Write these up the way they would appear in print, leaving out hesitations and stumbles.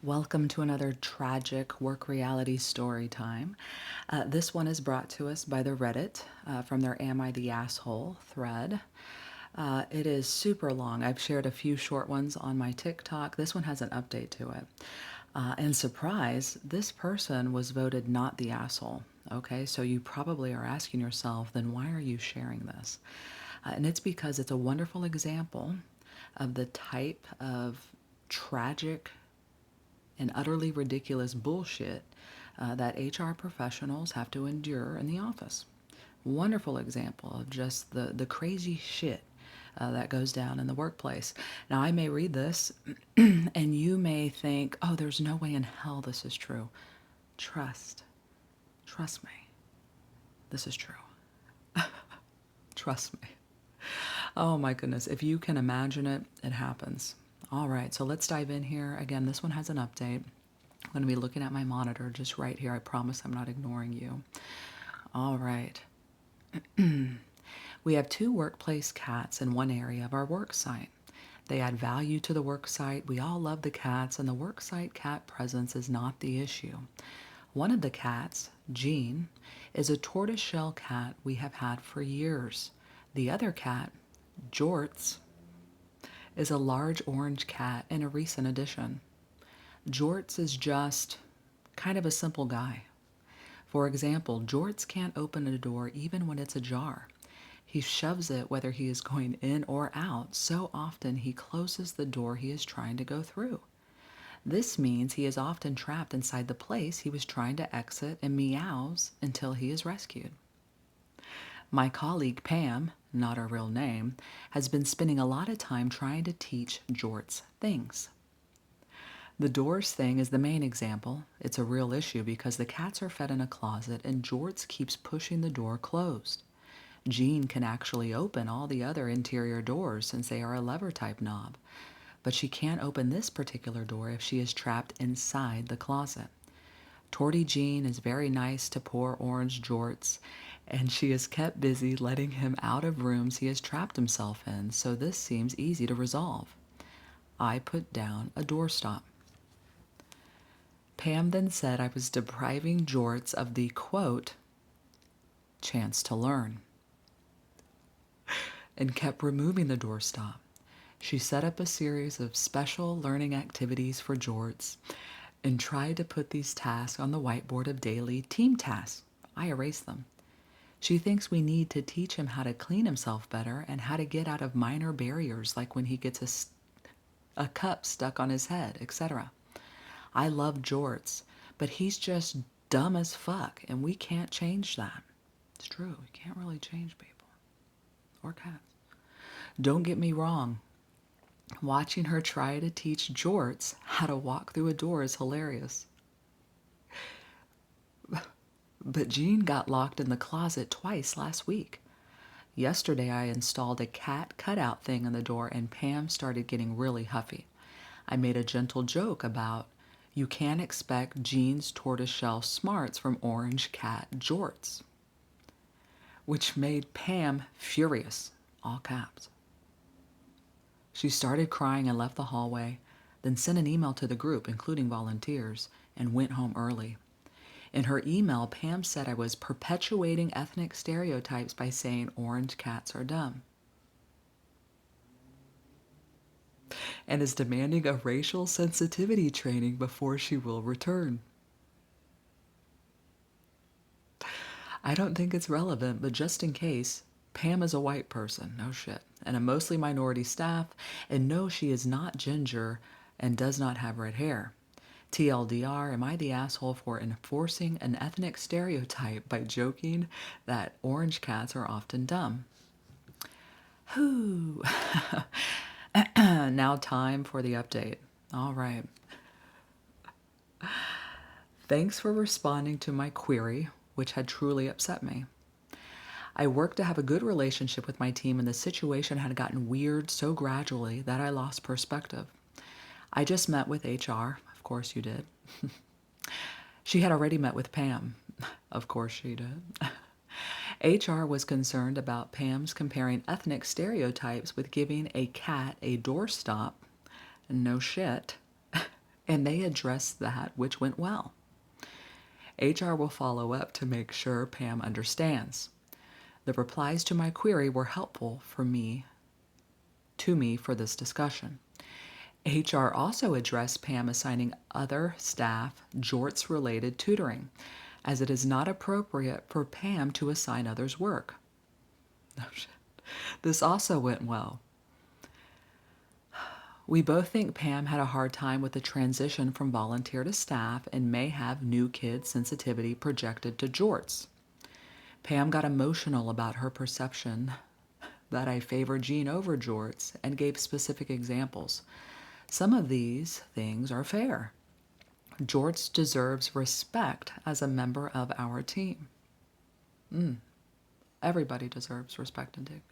Welcome to another tragic work reality story time. This one is brought to us by the Reddit from their Am I the Asshole thread. It is super long. I've shared a few short ones on my TikTok. This one has an update to it. And surprise, this person was voted not the asshole. Okay, so you probably are asking yourself, then why are you sharing this? And it's because it's a wonderful example of the type of tragic and utterly ridiculous bullshit that HR professionals have to endure in the office. Wonderful example of just the crazy shit that goes down in the workplace. Now, I may read this and you may think, oh, there's no way in hell this is true. Trust me, this is true. Trust me. Oh my goodness, if you can imagine it, it happens. All right, so let's dive in here. Again, this one has an update. I'm going to be looking at my monitor just right here. I promise I'm not ignoring you. All right. We have 2 workplace cats in one area of our work site. They add value to the work site. We all love the cats, and the work site cat presence is not the issue. One of the cats, Jean, is a tortoiseshell cat we have had for years. The other cat, Jorts, is a large orange cat in a recent addition. Jorts is just kind of a simple guy. For example, Jorts can't open a door even when it's ajar. He shoves it whether he is going in or out, so often he closes the door he is trying to go through. This means he is often trapped inside the place he was trying to exit and meows until he is rescued. My colleague Pam, not her real name, has been spending a lot of time trying to teach Jorts things. The doors thing is the main example. It's a real issue because the cats are fed in a closet and Jorts keeps pushing the door closed. Jean can actually open all the other interior doors since they are a lever type knob, but she can't open this particular door if she is trapped inside the closet. Torty Jean is very nice to poor orange Jorts, and she is kept busy letting him out of rooms he has trapped himself in, so this seems easy to resolve. I put down a doorstop. Pam then said I was depriving Jorts of the, quote, chance to learn, and kept removing the doorstop. She set up a series of special learning activities for Jorts and tried to put these tasks on the whiteboard of daily team tasks. I erased them. She thinks we need to teach him how to clean himself better and how to get out of minor barriers like when he gets a cup stuck on his head, etc. I love Jorts, but he's just dumb as fuck, and we can't change that. It's true, you can't really change people. Or cats. Don't get me wrong. Watching her try to teach Jorts how to walk through a door is hilarious. But Jean got locked in the closet twice last week. Yesterday I installed a cat cutout thing in the door and Pam started getting really huffy. I made a gentle joke about, you can't expect Jean's tortoiseshell smarts from orange cat Jorts, which made Pam furious, all caps. She started crying and left the hallway, then sent an email to the group, including volunteers, and went home early. In her email, Pam said I was perpetuating ethnic stereotypes by saying orange cats are dumb, and is demanding a racial sensitivity training before she will return. I don't think it's relevant, but just in case, Pam is a white person, no shit, and a mostly minority staff, and no, she is not ginger and does not have red hair. TLDR, am I the asshole for enforcing an ethnic stereotype by joking that orange cats are often dumb? Whoo! Now time for the update. All right. Thanks for responding to my query, which had truly upset me. I worked to have a good relationship with my team, and the situation had gotten weird so gradually that I lost perspective. I just met with HR. Of course you did. She had already met with Pam. Of course she did. HR was concerned about Pam's comparing ethnic stereotypes with giving a cat a doorstop. No shit. and they addressed that, which went well. HR will follow up to make sure Pam understands. The replies to my query were helpful for me for this discussion. HR also addressed Pam assigning other staff Jorts-related tutoring, as it is not appropriate for Pam to assign others work. No shit. This also went well. We both think Pam had a hard time with the transition from volunteer to staff and may have new kid sensitivity projected to Jorts. Pam got emotional about her perception that I favor 𝐮 over Jorts and gave specific examples. Some of these things are fair. Jorts deserves respect as a member of our team. Everybody deserves respect and dignity.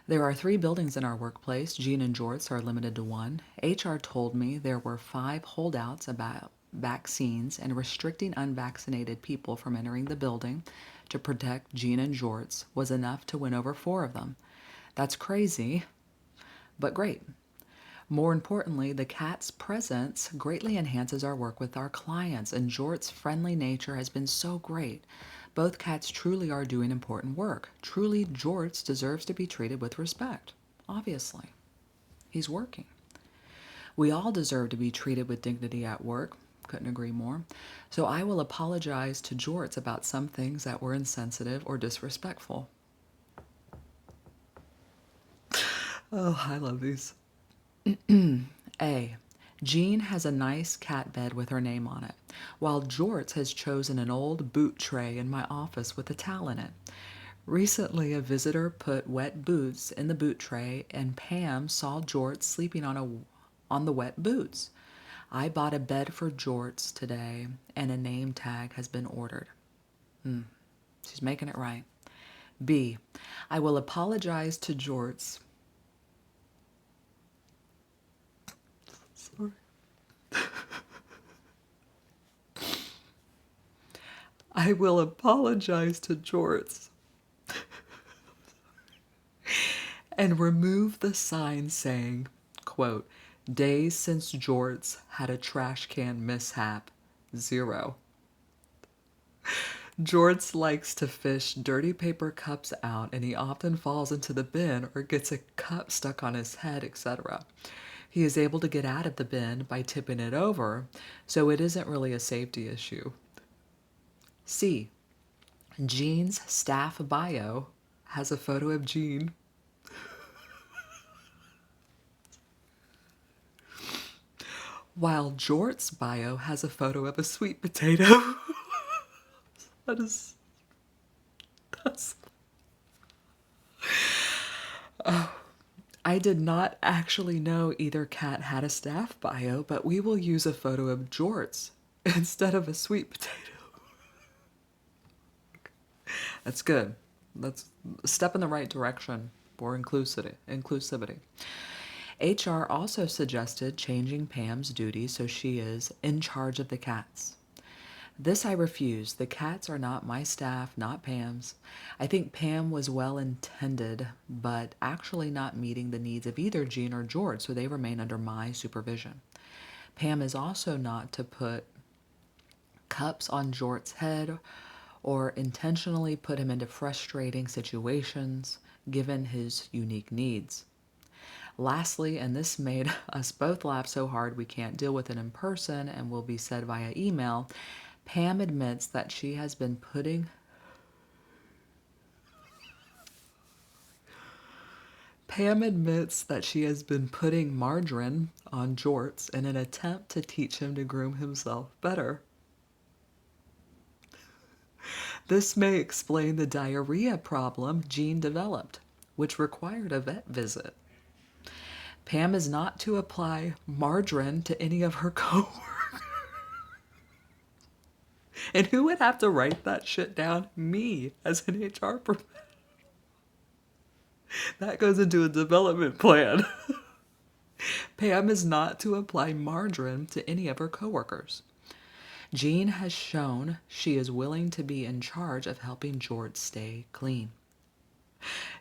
There are 3 buildings in our workplace. 𝐮 and Jorts are limited to 1. HR told me there were 5 holdouts about vaccines and restricting unvaccinated people from entering the building to protect 𝐮 and Jorts was enough to win over 4 of them. That's crazy, but great. More importantly, the cat's presence greatly enhances our work with our clients, and Jorts' friendly nature has been so great. Both cats truly are doing important work. Truly, Jorts deserves to be treated with respect. Obviously. He's working. We all deserve to be treated with dignity at work. Couldn't agree more. So I will apologize to Jorts about some things that were insensitive or disrespectful. Oh, I love these. A. 𝐮 has a nice cat bed with her name on it, while Jorts has chosen an old boot tray in my office with a towel in it. Recently, a visitor put wet boots in the boot tray, and Pam saw Jorts sleeping on the wet boots. I bought a bed for Jorts today, and a name tag has been ordered. She's making it right. B. I will apologize to Jorts. Sorry. I will apologize to Jorts and remove the sign saying, quote, days since Jorts had a trash can mishap, 0. Jorts likes to fish dirty paper cups out, and he often falls into the bin or gets a cup stuck on his head, etc. He is able to get out of the bin by tipping it over, so it isn't really a safety issue. C. 𝐮's staff bio has a photo of 𝐮. While Jorts' bio has a photo of a sweet potato. That's I did not actually know either cat had a staff bio, but we will use a photo of Jorts instead of a sweet potato. That's good. That's a step in the right direction for inclusivity. HR also suggested changing Pam's duties so she is in charge of the cats. This I refuse. The cats are not my staff, not Pam's. I think Pam was well intended, but actually not meeting the needs of either 𝐮 or Jorts, so they remain under my supervision. Pam is also not to put cups on Jorts' head or intentionally put him into frustrating situations given his unique needs. Lastly, and this made us both laugh so hard we can't deal with it in person and will be said via email, Pam admits that she has been putting margarine on Jorts in an attempt to teach him to groom himself better. This may explain the diarrhea problem 𝐮 developed, which required a vet visit. Pam is not to apply margarine to any of her coworkers. And who would have to write that shit down? Me, as an HR professional. That goes into a development plan. Pam is not to apply margarine to any of her coworkers. 𝐮 has shown she is willing to be in charge of helping Jorts stay clean.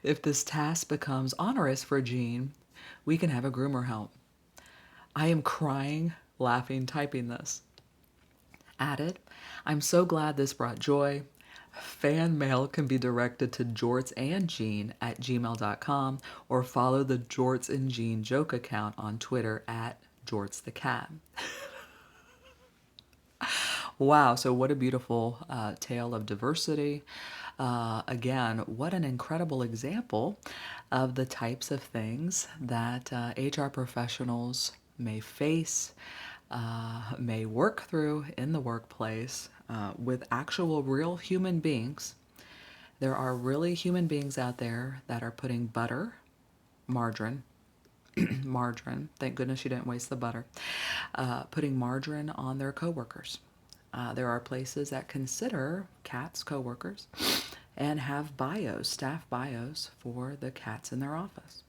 If this task becomes onerous for 𝐮, we can have a groomer help. I am crying laughing typing this. Added, I'm so glad this brought joy. Fan mail can be directed to Jorts and Jean at gmail.com or follow the Jorts and Jean joke account on Twitter at Jorts the Cat. Wow, so what a beautiful tale of diversity. Again, what an incredible example of the types of things that HR professionals may face, may work through in the workplace with actual real human beings. There are really human beings out there that are putting butter, margarine, margarine, thank goodness you didn't waste the butter, putting margarine on their coworkers. There are places that consider cats coworkers and have bios, staff bios for the cats in their office.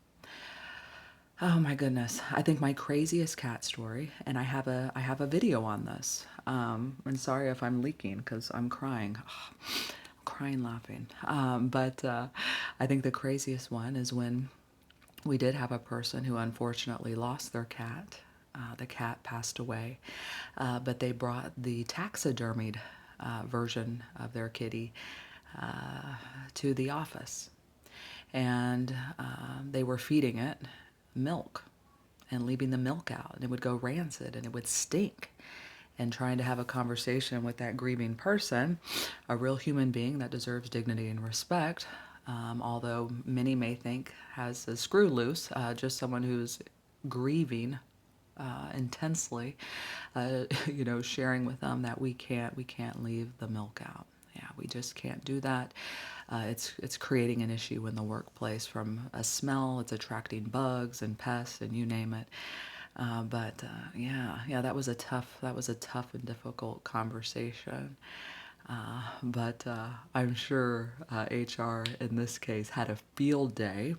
Oh my goodness. I think my craziest cat story, and I have a video on this. And sorry if I'm leaking because I'm crying. I'm crying laughing. But I think the craziest one is when we did have a person who unfortunately lost their cat. The cat passed away, but they brought the taxidermied version of their kitty to the office. And they were feeding it milk and leaving the milk out. And it would go rancid and it would stink. And trying to have a conversation with that grieving person, a real human being that deserves dignity and respect, although many may think has a screw loose, just someone who's grieving intensely, sharing with them that we can't leave the milk out. Yeah, we just can't do that. It's creating an issue in the workplace from a smell. It's attracting bugs and pests and you name it. Yeah, that was a tough and difficult conversation. But I'm sure HR in this case had a field day,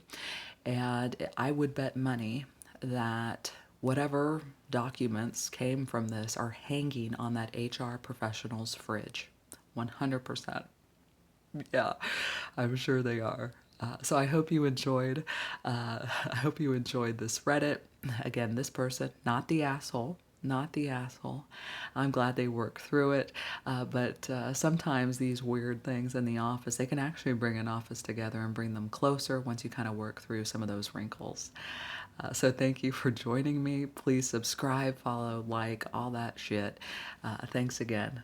and I would bet money that whatever documents came from this are hanging on that HR professional's fridge. 100%. Yeah, I'm sure they are. So I hope you enjoyed. I hope you enjoyed this Reddit. Again, this person, not the asshole, not the asshole. I'm glad they worked through it. But sometimes these weird things in the office, they can actually bring an office together and bring them closer once you kind of work through some of those wrinkles. So thank you for joining me. Please subscribe, follow, like, all that shit. Thanks again.